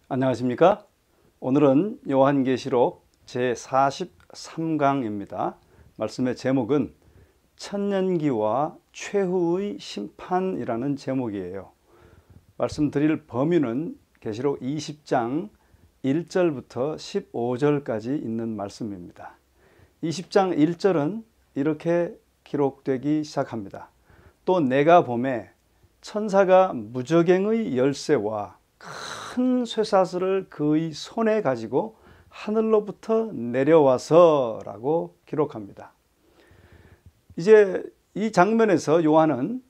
안녕하십니까? 오늘은 요한계시록 제43강입니다. 말씀의 제목은 천년기와 최후의 심판이라는 제목이에요. 말씀드릴 범위는 계시록 20장 1절부터 15절까지 있는 말씀입니다. 20장 1절은 이렇게 기록되기 시작합니다. 또 내가 보매 천사가 무저갱의 열쇠와 큰 쇠사슬을 그의 손에 가지고 하늘로부터 내려와서 라고 기록합니다. 이제 이 장면에서 요한은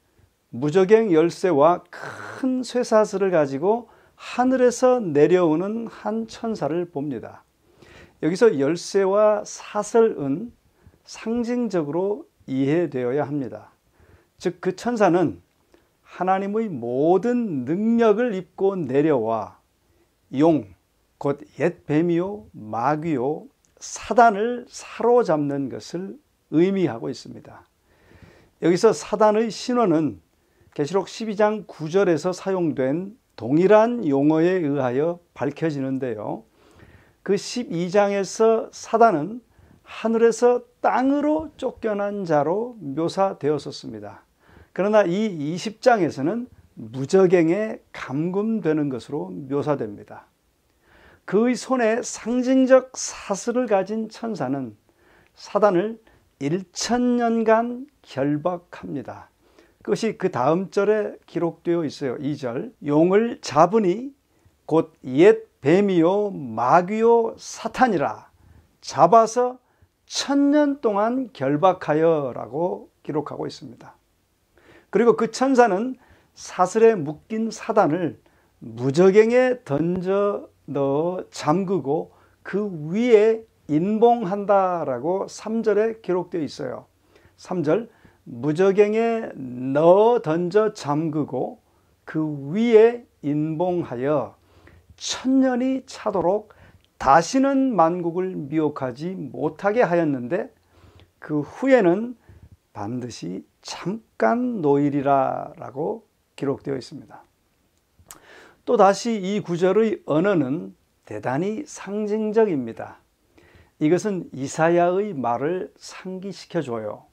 무저갱 열쇠와 큰 쇠사슬을 가지고 하늘에서 내려오는 한 천사를 봅니다. 여기서 열쇠와 사슬은 상징적으로 이해되어야 합니다. 즉 그 천사는 하나님의 모든 능력을 입고 내려와 용, 곧 옛 뱀이요 마귀요 사단을 사로잡는 것을 의미하고 있습니다. 여기서 사단의 신원은 계시록 12장 9절에서 사용된 동일한 용어에 의하여 밝혀지는데요. 그 12장에서 사단은 하늘에서 땅으로 쫓겨난 자로 묘사되었었습니다. 그러나 이 20장에서는 무저갱에 감금되는 것으로 묘사됩니다. 그의 손에 상징적 사슬을 가진 천사는 사단을 1000년간 결박합니다. 그것이 그 다음 절에 기록되어 있어요. 2절 용을 잡으니 곧 옛 뱀이요 마귀요 사탄이라 잡아서 1000년 동안 결박하여 라고 기록하고 있습니다. 그리고 그 천사는 사슬에 묶인 사단을 무저갱에 던져 넣어 잠그고 그 위에 인봉한다라고 3절에 기록되어 있어요. 3절 무저갱에 넣어 던져 잠그고 그 위에 인봉하여 1000년이 차도록 다시는 만국을 미혹하지 못하게 하였는데 그 후에는 반드시 잠깐 노일이라 라고 기록되어 있습니다. 또 다시 이 구절의 언어는 대단히 상징적입니다. 이것은 이사야의 말을 상기시켜줘요.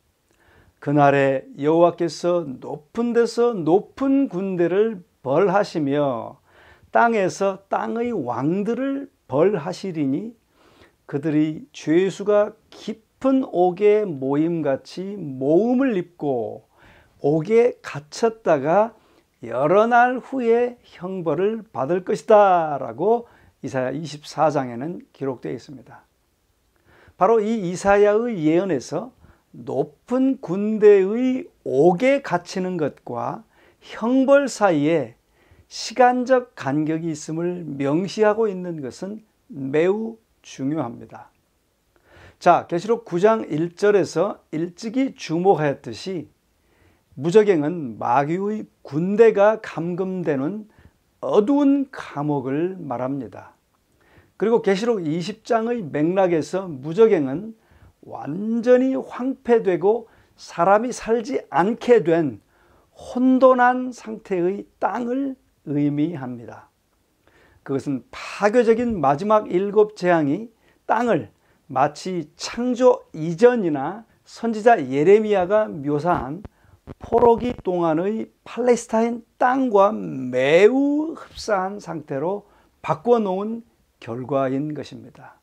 그날에 여호와께서 높은 데서 높은 군대를 벌하시며 땅에서 땅의 왕들을 벌하시리니 그들이 죄수가 깊은 옥에 모임같이 모음을 입고 옥에 갇혔다가 여러 날 후에 형벌을 받을 것이다 라고 이사야 24장에는 기록되어 있습니다. 바로 이 이사야의 예언에서 높은 군대의 옥에 갇히는 것과 형벌 사이에 시간적 간격이 있음을 명시하고 있는 것은 매우 중요합니다. 자, 계시록 9장 1절에서 일찍이 주목하였듯이 무저갱은 마귀의 군대가 감금되는 어두운 감옥을 말합니다. 그리고 계시록 20장의 맥락에서 무저갱은 완전히 황폐되고 사람이 살지 않게 된 혼돈한 상태의 땅을 의미합니다. 그것은 파괴적인 마지막 7 재앙이 땅을 마치 창조 이전이나 선지자 예레미야가 묘사한 포로기 동안의 팔레스타인 땅과 매우 흡사한 상태로 바꿔놓은 결과인 것입니다.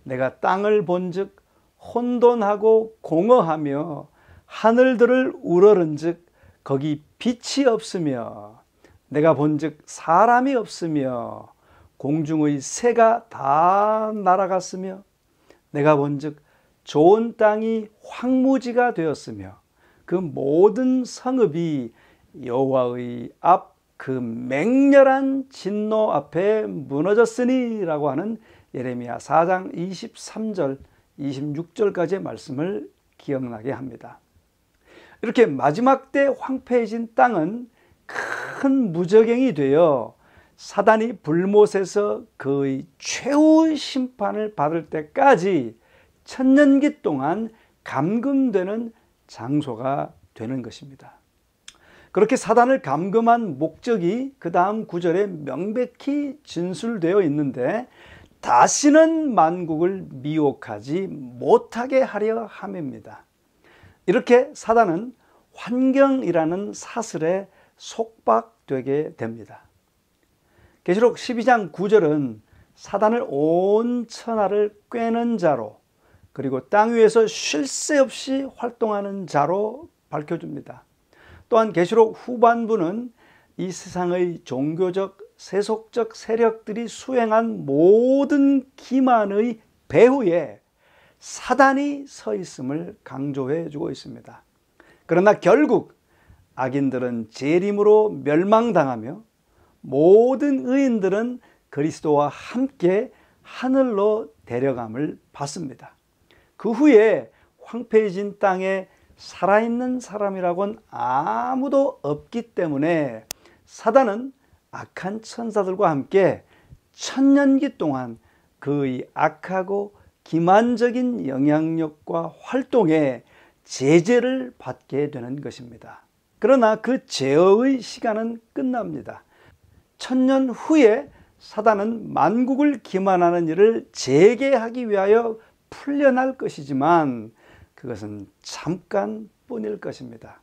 내가 땅을 본즉 혼돈하고 공허하며 하늘들을 우러른즉 거기 빛이 없으며 내가 본즉 사람이 없으며 공중의 새가 다 날아갔으며 내가 본즉 좋은 땅이 황무지가 되었으며 그 모든 성읍이 여호와의 앞 그 맹렬한 진노 앞에 무너졌으니 라고 하는 예레미야 4장 23절 26절까지의 말씀을 기억나게 합니다. 이렇게 마지막 때 황폐해진 땅은 큰 무저갱이 되어 사단이 불못에서 그의 최후의 심판을 받을 때까지 천년기 동안 감금되는 장소가 되는 것입니다. 그렇게 사단을 감금한 목적이 그 다음 구절에 명백히 진술되어 있는데 다시는 만국을 미혹하지 못하게 하려 함입니다. 이렇게 사단은 환경이라는 사슬에 속박되게 됩니다. 계시록 12장 9절은 사단을 온 천하를 꿰는 자로, 그리고 땅 위에서 쉴 새 없이 활동하는 자로 밝혀줍니다. 또한 계시록 후반부는 이 세상의 종교적, 세속적 세력들이 수행한 모든 기만의 배후에 사단이 서 있음을 강조해 주고 있습니다. 그러나 결국 악인들은 재림으로 멸망당하며 모든 의인들은 그리스도와 함께 하늘로 데려감을 받습니다. 그 후에 황폐해진 땅에 살아있는 사람이라고는 아무도 없기 때문에 사단은 악한 천사들과 함께 천년기 동안 그의 악하고 기만적인 영향력과 활동에 제재를 받게 되는 것입니다. 그러나 그 제어의 시간은 끝납니다. 천년 후에 사단은 만국을 기만하는 일을 재개하기 위하여 풀려날 것이지만 그것은 잠깐뿐일 것입니다.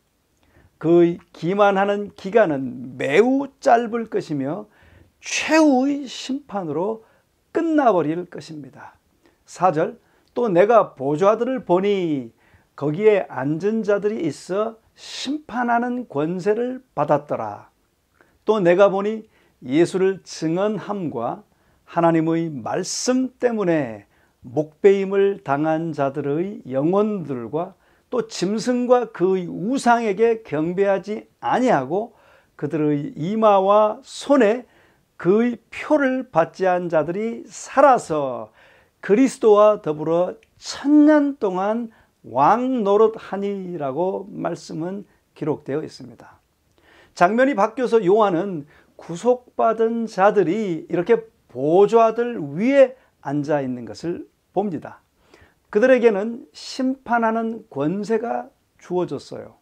그 기만하는 기간은 매우 짧을 것이며 최후의 심판으로 끝나버릴 것입니다. 4절, 또 내가 보좌들을 보니 거기에 앉은 자들이 있어 심판하는 권세를 받았더라. 또 내가 보니 예수를 증언함과 하나님의 말씀 때문에 목배임을 당한 자들의 영혼들과 또 짐승과 그의 우상에게 경배하지 아니하고 그들의 이마와 손에 그의 표를 받지 않은 자들이 살아서 그리스도와 더불어 천년 동안 왕 노릇하니라고 말씀은 기록되어 있습니다. 장면이 바뀌어서 요한은 구속받은 자들이 이렇게 보좌들 위에 앉아 있는 것을 봅니다. 그들에게는 심판하는 권세가 주어졌어요.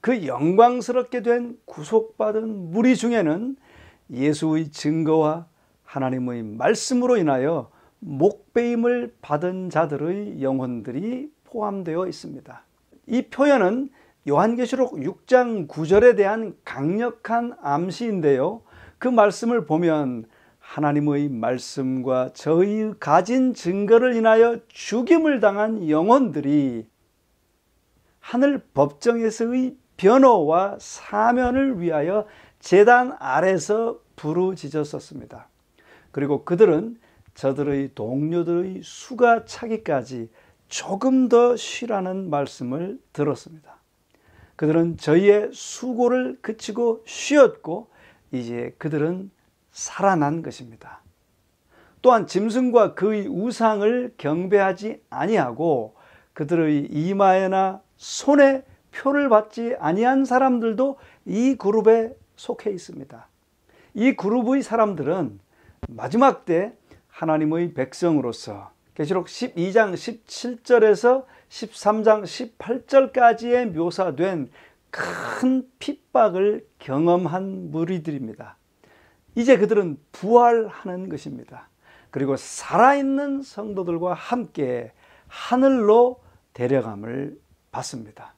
그 영광스럽게 된 구속받은 무리 중에는 예수의 증거와 하나님의 말씀으로 인하여 목배임을 받은 자들의 영혼들이 포함되어 있습니다. 이 표현은 요한계시록 6장 9절에 대한 강력한 암시인데요. 그 말씀을 보면 하나님의 말씀과 저희 가진 증거를 인하여 죽임을 당한 영혼들이 하늘 법정에서의 변호와 사면을 위하여 제단 아래서 부르짖었습니다. 그리고 그들은 저들의 동료들의 수가 차기까지 조금 더 쉬라는 말씀을 들었습니다. 그들은 저희의 수고를 그치고 쉬었고 이제 그들은 살아난 것입니다. 또한 짐승과 그의 우상을 경배하지 아니하고 그들의 이마에나 손에 표를 받지 아니한 사람들도 이 그룹에 속해 있습니다. 이 그룹의 사람들은 마지막 때 하나님의 백성으로서 계시록 12장 17절에서 13장 18절까지에 묘사된 큰 핍박을 경험한 무리들입니다. 이제 그들은 부활하는 것입니다. 그리고 살아있는 성도들과 함께 하늘로 데려감을 받습니다.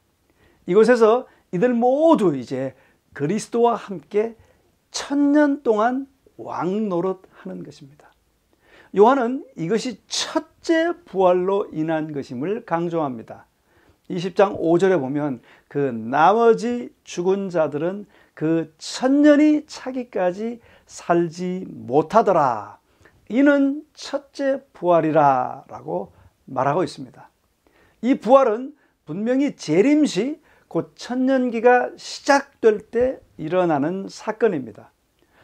이곳에서 이들 모두 이제 그리스도와 함께 천년 동안 왕 노릇하는 것입니다. 요한은 이것이 첫째 부활로 인한 것임을 강조합니다. 20장 5절에 보면 그 나머지 죽은 자들은 그 천년이 차기까지 살지 못하더라. 이는 첫째 부활이라 라고 말하고 있습니다. 이 부활은 분명히 재림시 곧 천년기가 시작될 때 일어나는 사건입니다.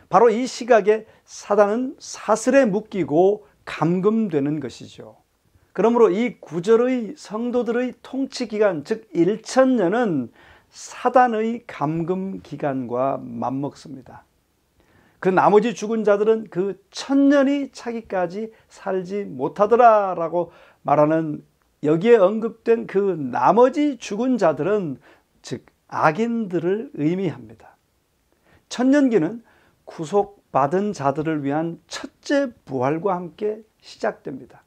바로 이 시각에 사단은 사슬에 묶이고 감금되는 것이죠. 그러므로 이 구절의 성도들의 통치 기간, 즉 1000년은 사단의 감금 기간과 맞먹습니다. 그 나머지 죽은 자들은 그 1000년이 차기까지 살지 못하더라 라고 말하는 여기에 언급된 그 나머지 죽은 자들은 즉 악인들을 의미합니다. 천년기는 구속받은 자들을 위한 첫째 부활과 함께 시작됩니다.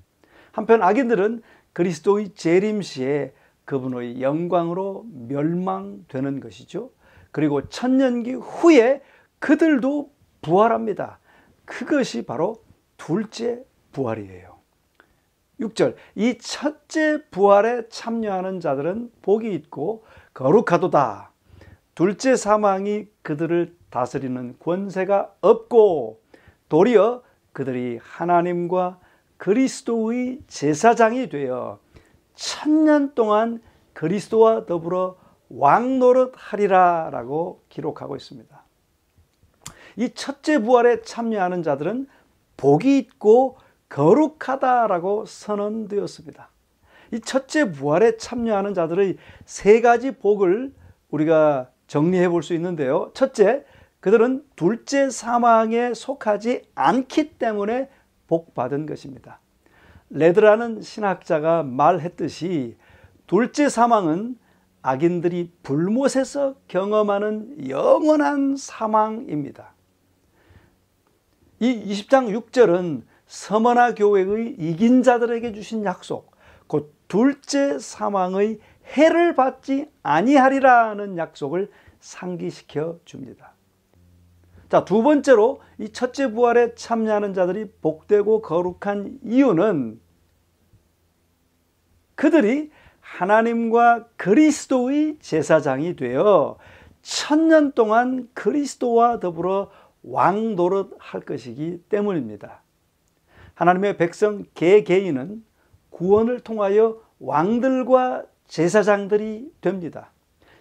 한편 악인들은 그리스도의 재림 시에 그분의 영광으로 멸망되는 것이죠. 그리고 천년기 후에 그들도 부활합니다. 그것이 바로 둘째 부활이에요. 6절, 이 첫째 부활에 참여하는 자들은 복이 있고 거룩하도다. 둘째 사망이 그들을 다스리는 권세가 없고 도리어 그들이 하나님과 그리스도의 제사장이 되어 천년 동안 그리스도와 더불어 왕노릇하리라 라고 기록하고 있습니다. 이 첫째 부활에 참여하는 자들은 복이 있고 거룩하다라고 선언되었습니다. 이 첫째 부활에 참여하는 자들의 세 가지 복을 우리가 정리해 볼 수 있는데요. 첫째, 그들은 둘째 사망에 속하지 않기 때문에 복받은 것입니다. 레드라는 신학자가 말했듯이 둘째 사망은 악인들이 불못에서 경험하는 영원한 사망입니다. 이 20장 6절은 서머나 교회의 이긴 자들에게 주신 약속, 곧 둘째 사망의 해를 받지 아니하리라는 약속을 상기시켜 줍니다. 자, 두 번째로 이 첫째 부활에 참여하는 자들이 복되고 거룩한 이유는 그들이 하나님과 그리스도의 제사장이 되어 천년 동안 그리스도와 더불어 왕노릇할 것이기 때문입니다. 하나님의 백성 개개인은 구원을 통하여 왕들과 제사장들이 됩니다.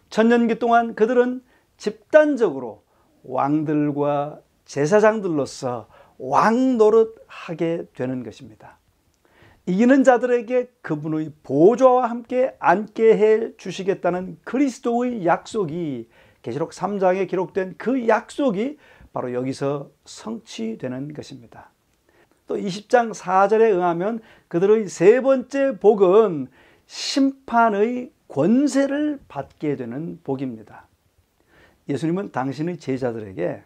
천년기 동안 그들은 집단적으로 왕들과 제사장들로서 왕노릇하게 되는 것입니다. 이기는 자들에게 그분의 보좌와 함께 앉게 해 주시겠다는 그리스도의 약속이 계시록 3장에 기록된 그 약속이 바로 여기서 성취되는 것입니다. 또 20장 4절에 의하면 그들의 세 번째 복은 심판의 권세를 받게 되는 복입니다. 예수님은 당신의 제자들에게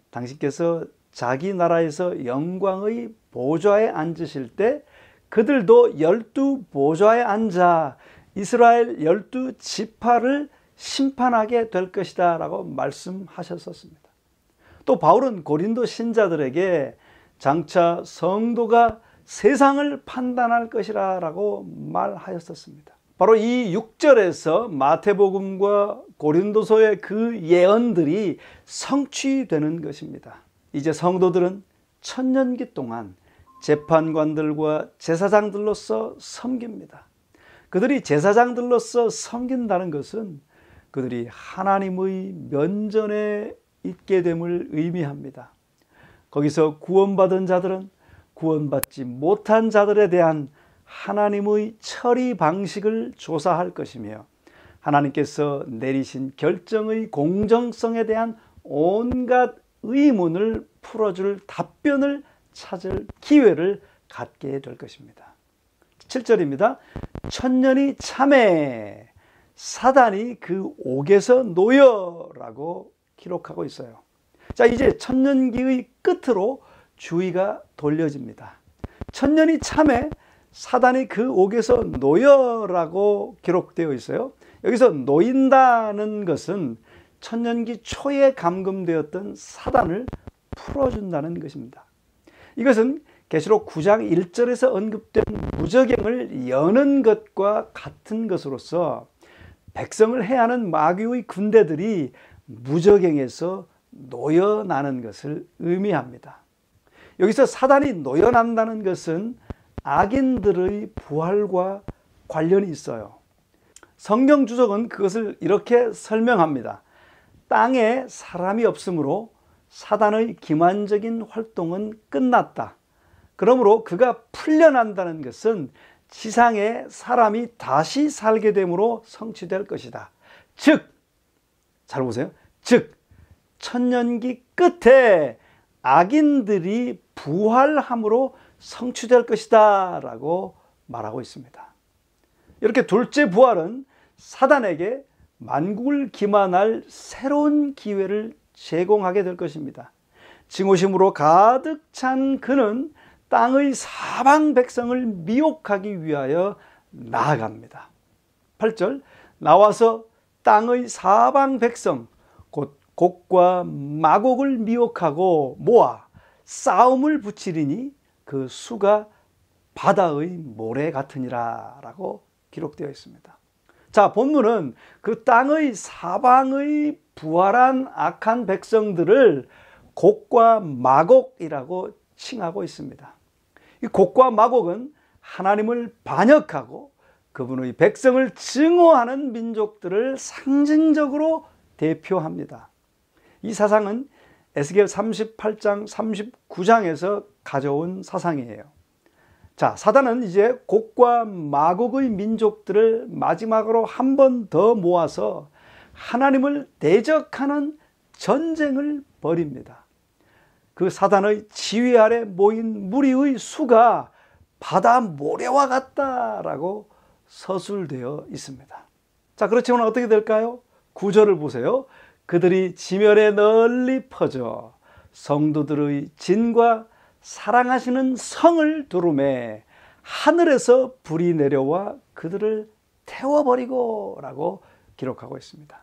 당신께서 자기 나라에서 영광의 보좌에 앉으실 때 그들도 12 보좌에 앉아 이스라엘 12지파를 심판하게 될 것이다 라고 말씀하셨었습니다. 또 바울은 고린도 신자들에게 장차 성도가 세상을 판단할 것이라 라고 말하였었습니다. 바로 이 6절에서 마태복음과 고린도서의 그 예언들이 성취되는 것입니다. 이제 성도들은 천년기 동안 재판관들과 제사장들로서 섬깁니다. 그들이 제사장들로서 섬긴다는 것은 그들이 하나님의 면전에 있게 됨을 의미합니다. 거기서 구원받은 자들은 구원받지 못한 자들에 대한 하나님의 처리 방식을 조사할 것이며 하나님께서 내리신 결정의 공정성에 대한 온갖 의문을 풀어줄 답변을 찾을 기회를 갖게 될 것입니다. 7절입니다. 천년이 참에 사단이 그 옥에서 놓여라고 기록하고 있어요. 자, 이제 천년기의 끝으로 주의가 돌려집니다. 천년이 참에 사단이 그 옥에서 놓여라고 기록되어 있어요. 여기서 놓인다는 것은 천년기 초에 감금되었던 사단을 풀어준다는 것입니다. 이것은 계시록 9장 1절에서 언급된 무저갱을 여는 것과 같은 것으로서 백성을 해하는 마귀의 군대들이 무저갱에서 놓여나는 것을 의미합니다. 여기서 사단이 놓여난다는 것은 악인들의 부활과 관련이 있어요. 성경 주석은 그것을 이렇게 설명합니다. 땅에 사람이 없으므로 사단의 기만적인 활동은 끝났다. 그러므로 그가 풀려난다는 것은 지상에 사람이 다시 살게 됨으로 성취될 것이다. 즉, 잘 보세요. 즉, 천년기 끝에 악인들이 부활함으로 성취될 것이다 라고 말하고 있습니다. 이렇게 둘째 부활은 사단에게 만국을 기만할 새로운 기회를 제공하게 될 것입니다. 증오심으로 가득 찬 그는 땅의 사방 백성을 미혹하기 위하여 나아갑니다. 8절, 나와서 땅의 사방 백성 곧 곡과 마곡을 미혹하고 모아 싸움을 붙이리니 그 수가 바다의 모래 같으니라 라고 기록되어 있습니다. 자, 본문은 그 땅의 사방의 부활한 악한 백성들을 곡과 마곡이라고 칭하고 있습니다. 이 곡과 마곡은 하나님을 반역하고 그분의 백성을 증오하는 민족들을 상징적으로 대표합니다. 이 사상은 에스겔 38장 39장에서 가져온 사상이에요. 자, 사단은 이제 곡과 마곡의 민족들을 마지막으로 한 번 더 모아서 하나님을 대적하는 전쟁을 벌입니다. 그 사단의 지휘 아래 모인 무리의 수가 바다 모래와 같다라고 서술되어 있습니다. 자, 그렇지만 어떻게 될까요? 9절을 보세요. 그들이 지면에 널리 퍼져 성도들의 진과 사랑하시는 성을 두루매 하늘에서 불이 내려와 그들을 태워버리고 라고 기록하고 있습니다.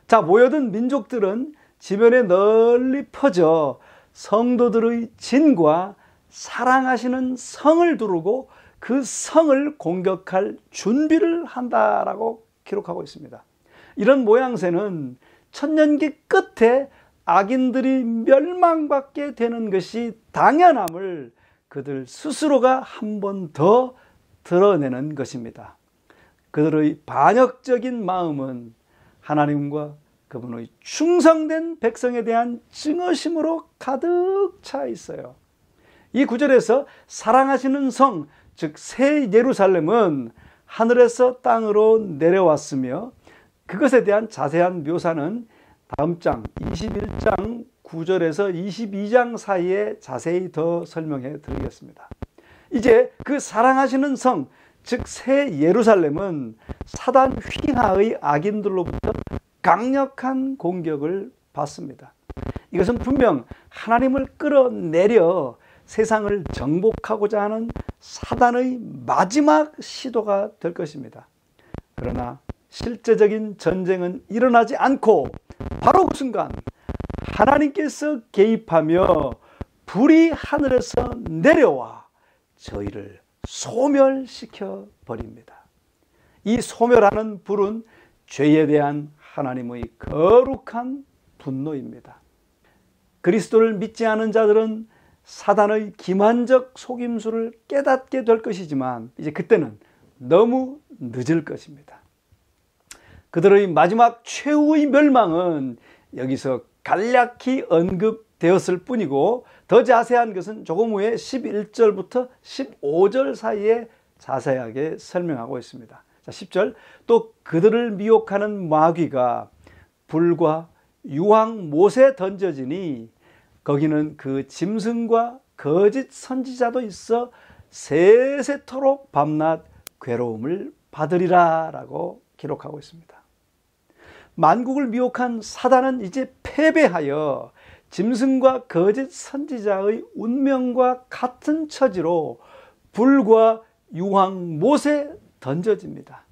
자, 모여든 민족들은 지면에 널리 퍼져 성도들의 진과 사랑하시는 성을 두르고 그 성을 공격할 준비를 한다라고 기록하고 있습니다. 이런 모양새는 천년기 끝에 악인들이 멸망받게 되는 것이 당연함을 그들 스스로가 한 번 더 드러내는 것입니다. 그들의 반역적인 마음은 하나님과 그분의 충성된 백성에 대한 증오심으로 가득 차 있어요. 이 구절에서 사랑하시는 성, 즉 새 예루살렘은 하늘에서 땅으로 내려왔으며 그것에 대한 자세한 묘사는 다음 장 21장 9절에서 22장 사이에 자세히 더 설명해 드리겠습니다. 이제 그 사랑하시는 성, 즉 새 예루살렘은 사단 휘하의 악인들로부터 강력한 공격을 받습니다. 이것은 분명 하나님을 끌어내려 세상을 정복하고자 하는 사단의 마지막 시도가 될 것입니다. 그러나 실제적인 전쟁은 일어나지 않고 바로 그 순간 하나님께서 개입하며 불이 하늘에서 내려와 저희를 소멸시켜 버립니다. 이 소멸하는 불은 죄에 대한 하나님의 거룩한 분노입니다. 그리스도를 믿지 않은 자들은 사단의 기만적 속임수를 깨닫게 될 것이지만 이제 그때는 너무 늦을 것입니다. 그들의 마지막 최후의 멸망은 여기서 간략히 언급되었을 뿐이고 더 자세한 것은 조금 후에 11절부터 15절 사이에 자세하게 설명하고 있습니다. 자, 10절, 또 그들을 미혹하는 마귀가 불과 유황 못에 던져지니 거기는 그 짐승과 거짓 선지자도 있어 세세토록 밤낮 괴로움을 받으리라 라고 기록하고 있습니다. 만국을 미혹한 사단은 이제 패배하여 짐승과 거짓 선지자의 운명과 같은 처지로 불과 유황 못에 던져집니다.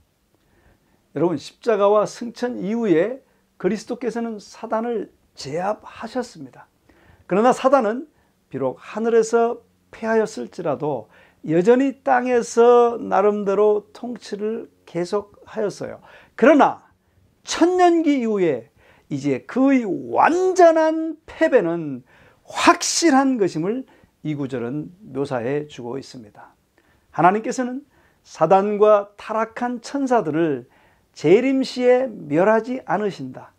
여러분, 십자가와 승천 이후에 그리스도께서는 사단을 제압하셨습니다. 그러나 사단은 비록 하늘에서 패하였을지라도 여전히 땅에서 나름대로 통치를 계속하였어요. 그러나 천년기 이후에 이제 그의 완전한 패배는 확실한 것임을 이 구절은 묘사해 주고 있습니다. 하나님께서는 사단과 타락한 천사들을 재림시에 멸하지 않으신다.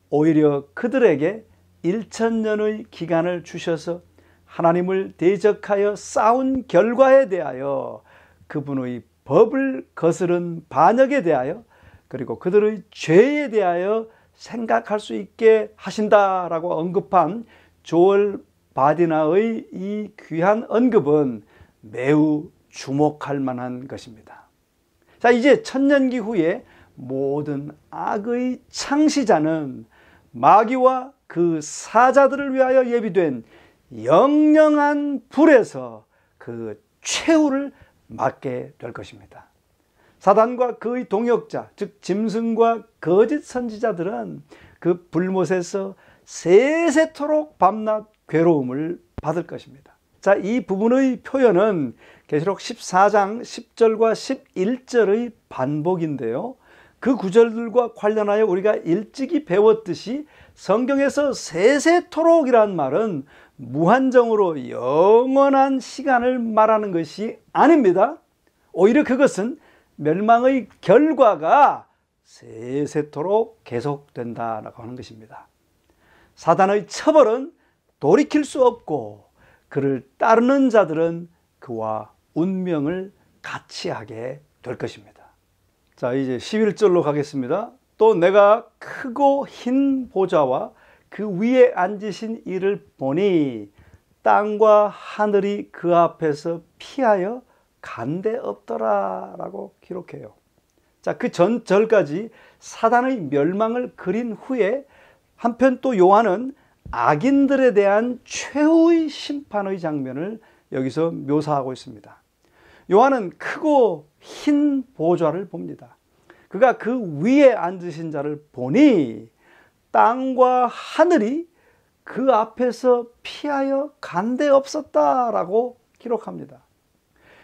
오히려 그들에게 1000년의 기간을 주셔서 하나님을 대적하여 싸운 결과에 대하여 그분의 법을 거스른 반역에 대하여 그리고 그들의 죄에 대하여 생각할 수 있게 하신다라고 언급한 조엘 바디나의 이 귀한 언급은 매우 주목할 만한 것입니다. 자, 이제 천년기 후에 모든 악의 창시자는 마귀와 그 사자들을 위하여 예비된 영영한 불에서 그 최후를 맞게 될 것입니다. 사단과 그의 동역자, 즉 짐승과 거짓 선지자들은 그 불못에서 세세토록 밤낮 괴로움을 받을 것입니다. 자, 이 부분의 표현은 계시록 14장 10절과 11절의 반복인데요. 그 구절들과 관련하여 우리가 일찍이 배웠듯이 성경에서 세세토록이란 말은 무한정으로 영원한 시간을 말하는 것이 아닙니다. 오히려 그것은 멸망의 결과가 세세토록 계속된다라고 하는 것입니다. 사단의 처벌은 돌이킬 수 없고 그를 따르는 자들은 그와 운명을 같이 하게 될 것입니다. 자, 이제 11절로 가겠습니다. 또 내가 크고 흰 보좌와 그 위에 앉으신 이를 보니 땅과 하늘이 그 앞에서 피하여 간데 없더라 라고 기록해요. 자, 그 전 절까지 사단의 멸망을 그린 후에 한편 또 요한은 악인들에 대한 최후의 심판의 장면을 여기서 묘사하고 있습니다. 요한은 크고 흰 보좌를 봅니다. 그가 그 위에 앉으신 자를 보니 땅과 하늘이 그 앞에서 피하여 간데 없었다라고 기록합니다.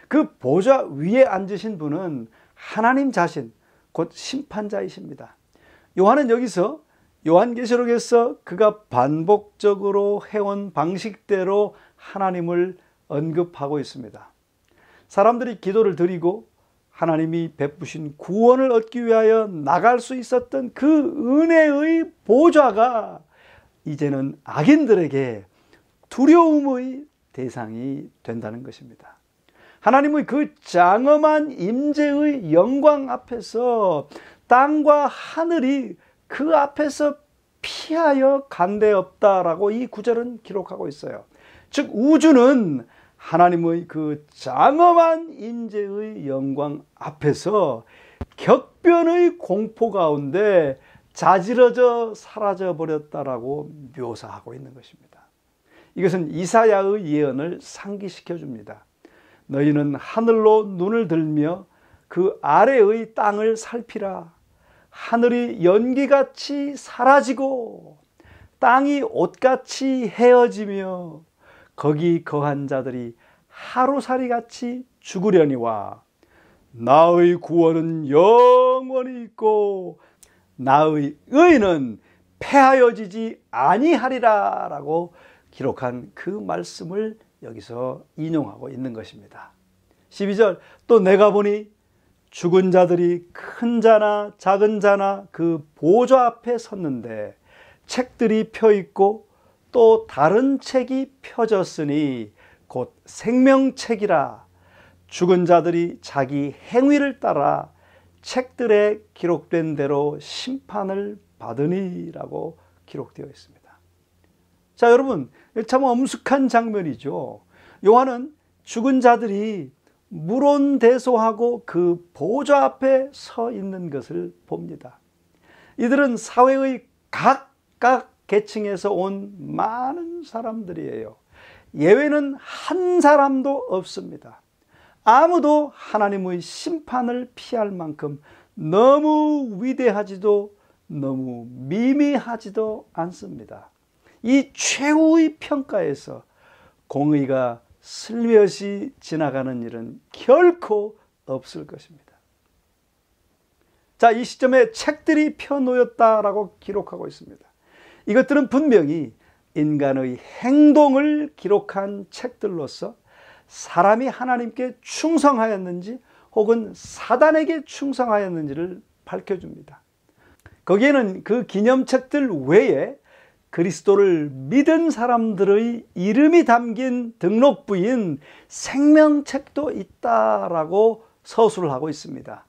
그 보좌 위에 앉으신 분은 하나님 자신, 곧 심판자이십니다. 요한은 여기서 요한계시록에서 그가 반복적으로 해온 방식대로 하나님을 언급하고 있습니다. 사람들이 기도를 드리고 하나님이 베푸신 구원을 얻기 위하여 나갈 수 있었던 그 은혜의 보좌가 이제는 악인들에게 두려움의 대상이 된다는 것입니다. 하나님의 그 장엄한 임재의 영광 앞에서 땅과 하늘이 그 앞에서 피하여 간데 없다라고 이 구절은 기록하고 있어요. 즉 우주는 하나님의 그 장엄한 임재의 영광 앞에서 격변의 공포 가운데 자지러져 사라져 버렸다라고 묘사하고 있는 것입니다. 이것은 이사야의 예언을 상기시켜 줍니다. 너희는 하늘로 눈을 들며 그 아래의 땅을 살피라. 하늘이 연기같이 사라지고 땅이 옷같이 헤어지며 거기 거한 자들이 하루살이같이 죽으려니와 나의 구원은 영원히 있고 나의 의는 패하여지지 아니하리라 라고 기록한 그 말씀을 여기서 인용하고 있는 것입니다. 12절 또 내가 보니 죽은 자들이 큰 자나 작은 자나 그 보좌 앞에 섰는데 책들이 펴 있고 또 다른 책이 펴졌으니 곧 생명책이라. 죽은 자들이 자기 행위를 따라 책들에 기록된 대로 심판을 받으니라고 기록되어 있습니다. 자, 여러분, 참 엄숙한 장면이죠. 요한은 죽은 자들이 물온대소하고 그 보좌 앞에 서 있는 것을 봅니다. 이들은 사회의 각각 계층에서 온 많은 사람들이에요. 예외는 한 사람도 없습니다. 아무도 하나님의 심판을 피할 만큼 너무 위대하지도 너무 미미하지도 않습니다. 이 최후의 평가에서 공의가 슬며시 지나가는 일은 결코 없을 것입니다. 자, 이 시점에 책들이 펴놓였다라고 기록하고 있습니다. 이것들은 분명히 인간의 행동을 기록한 책들로서 사람이 하나님께 충성하였는지 혹은 사단에게 충성하였는지를 밝혀줍니다. 거기에는 그 기념책들 외에 그리스도를 믿은 사람들의 이름이 담긴 등록부인 생명책도 있다라고 서술을 하고 있습니다.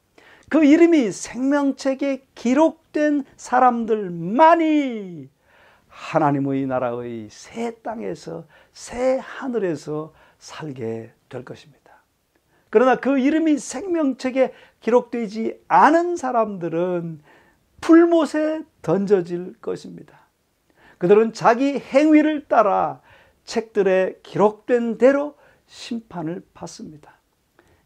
그 이름이 생명책에 기록된 사람들만이 하나님의 나라의 새 땅에서 새 하늘에서 살게 될 것입니다. 그러나 그 이름이 생명책에 기록되지 않은 사람들은 불못에 던져질 것입니다. 그들은 자기 행위를 따라 책들에 기록된 대로 심판을 받습니다.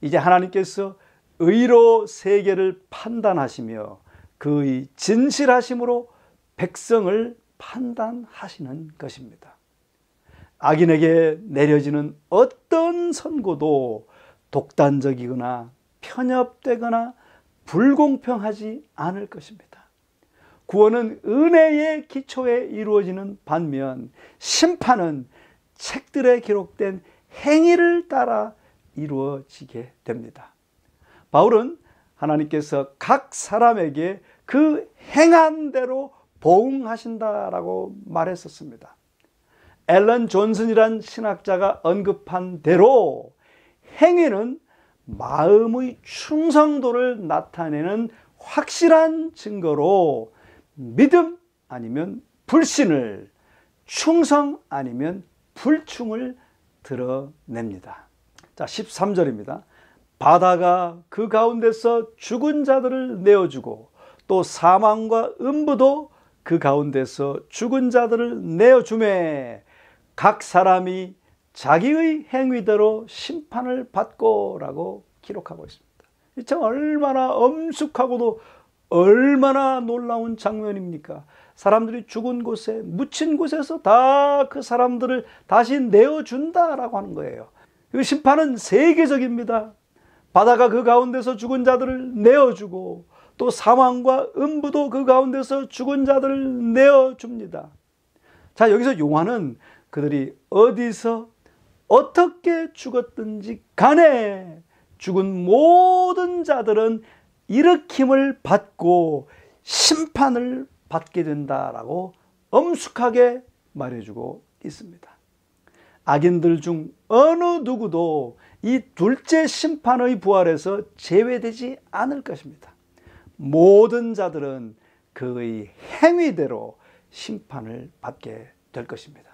이제 하나님께서 의로 세계를 판단하시며 그의 진실하심으로 백성을 판단하시는 것입니다. 악인에게 내려지는 어떤 선고도 독단적이거나 편협되거나 불공평하지 않을 것입니다. 구원은 은혜의 기초에 이루어지는 반면 심판은 책들에 기록된 행위를 따라 이루어지게 됩니다. 바울은 하나님께서 각 사람에게 그 행한 대로 보응하신다라고 말했었습니다. 앨런 존슨이란 신학자가 언급한 대로 행위는 마음의 충성도를 나타내는 확실한 증거로 믿음 아니면 불신을, 충성 아니면 불충을 드러냅니다. 자, 13절입니다. 바다가 그 가운데서 죽은 자들을 내어주고 또 사망과 음부도 그 가운데서 죽은 자들을 내어주매 각 사람이 자기의 행위대로 심판을 받고라고 기록하고 있습니다. 참 얼마나 엄숙하고도 얼마나 놀라운 장면입니까? 사람들이 죽은 곳에 묻힌 곳에서 다 그 사람들을 다시 내어준다라고 하는 거예요. 그 심판은 세계적입니다. 바다가 그 가운데서 죽은 자들을 내어주고 또 사망과 음부도 그 가운데서 죽은 자들을 내어줍니다. 자, 여기서 요한은 그들이 어디서 어떻게 죽었든지 간에 죽은 모든 자들은 일으킴을 받고 심판을 받게 된다라고 엄숙하게 말해주고 있습니다. 악인들 중 어느 누구도 이 둘째 심판의 부활에서 제외되지 않을 것입니다. 모든 자들은 그의 행위대로 심판을 받게 될 것입니다.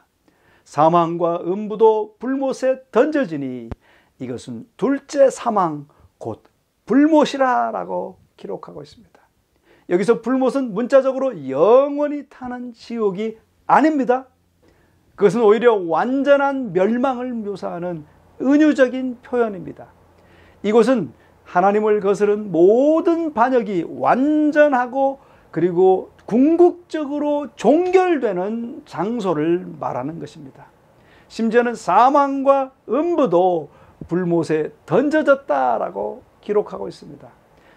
사망과 음부도 불못에 던져지니 이것은 둘째 사망 곧 불못이라고 기록하고 있습니다. 여기서 불못은 문자적으로 영원히 타는 지옥이 아닙니다. 그것은 오히려 완전한 멸망을 묘사하는 은유적인 표현입니다. 이곳은 하나님을 거스른 모든 반역이 완전하고 그리고 궁극적으로 종결되는 장소를 말하는 것입니다. 심지어는 사망과 음부도 불못에 던져졌다라고 기록하고 있습니다.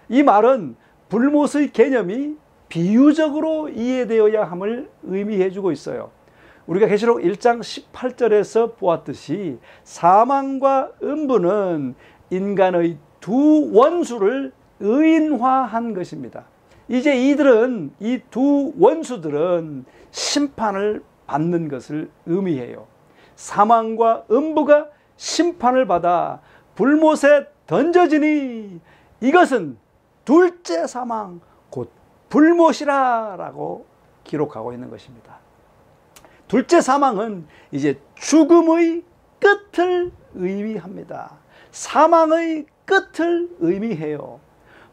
이 말은 불못의 개념이 비유적으로 이해되어야 함을 의미해 주고 있어요. 우리가 계시록 1장 18절에서 보았듯이 사망과 음부는 인간의 두 원수를 의인화한 것입니다. 이제 이 두 원수들은 심판을 받는 것을 의미해요. 사망과 음부가 심판을 받아 불못에 던져지니 이것은 둘째 사망 곧 불못이라고 기록하고 있는 것입니다. 둘째 사망은 이제 죽음의 끝을 의미합니다. 사망의 끝을 의미해요.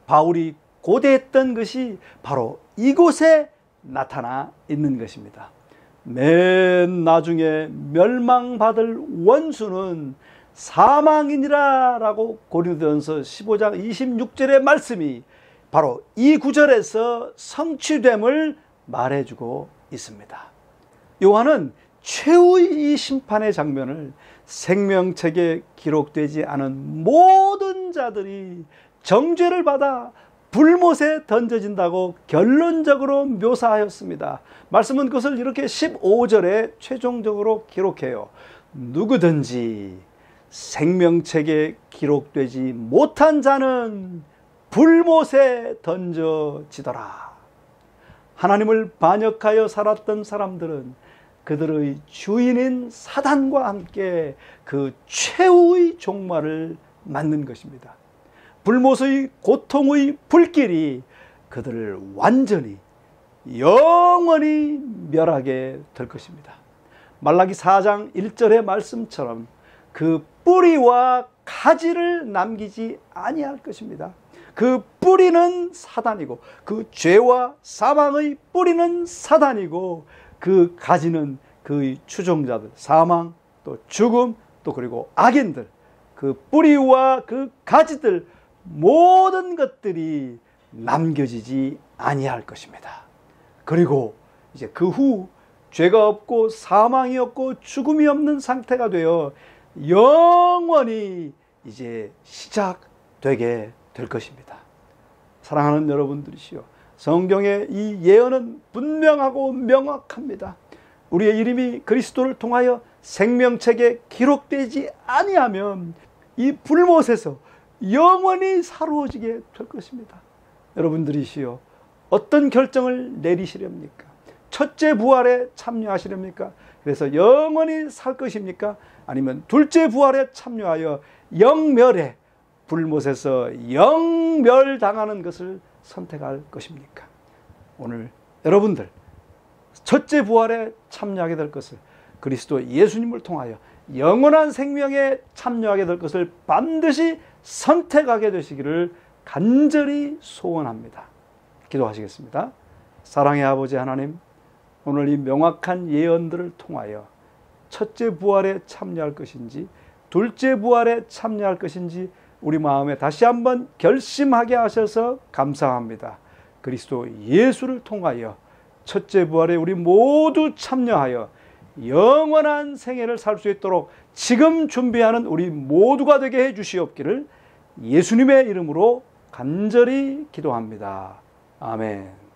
바울이 고대했던 것이 바로 이곳에 나타나 있는 것입니다. 맨 나중에 멸망받을 원수는 사망이니라 라고 고린도전서 15장 26절의 말씀이 바로 이 구절에서 성취됨을 말해주고 있습니다. 요한은 최후의 이 심판의 장면을 생명책에 기록되지 않은 모든 자들이 정죄를 받아 불못에 던져진다고 결론적으로 묘사하였습니다. 말씀은 그것을 이렇게 15절에 최종적으로 기록해요. 누구든지 생명책에 기록되지 못한 자는 불못에 던져지더라. 하나님을 반역하여 살았던 사람들은 그들의 주인인 사단과 함께 그 최후의 종말을 맞는 것입니다. 불못의 고통의 불길이 그들을 완전히 영원히 멸하게 될 것입니다. 말라기 4장 1절의 말씀처럼 그 뿌리와 가지를 남기지 아니할 것입니다. 그 뿌리는 사단이고 그 죄와 사망의 뿌리는 사단이고 그 가지는 그의 추종자들, 사망 또 죽음 또 그리고 악인들, 그 뿌리와 그 가지들 모든 것들이 남겨지지 아니할 것입니다. 그리고 이제 그 후 죄가 없고 사망이 없고 죽음이 없는 상태가 되어 영원히 이제 시작되게 될 것입니다. 사랑하는 여러분들이시여, 성경의 이 예언은 분명하고 명확합니다. 우리의 이름이 그리스도를 통하여 생명책에 기록되지 아니하면 이 불못에서 영원히 사루어지게 될 것입니다. 여러분들이시여, 어떤 결정을 내리시렵니까? 첫째 부활에 참여하시렵니까? 그래서 영원히 살 것입니까? 아니면 둘째 부활에 참여하여 영멸에, 불못에서 영멸당하는 것을 선택할 것입니까? 오늘 여러분들 첫째 부활에 참여하게 될 것을, 그리스도 예수님을 통하여 영원한 생명에 참여하게 될 것을 반드시 선택하게 되시기를 간절히 소원합니다. 기도하시겠습니다. 사랑의 아버지 하나님, 오늘 이 명확한 예언들을 통하여 첫째 부활에 참여할 것인지 둘째 부활에 참여할 것인지 우리 마음에 다시 한번 결심하게 하셔서 감사합니다. 그리스도 예수를 통하여 첫째 부활에 우리 모두 참여하여 영원한 생애를 살 수 있도록 지금 준비하는 우리 모두가 되게 해 주시옵기를 예수님의 이름으로 간절히 기도합니다. 아멘.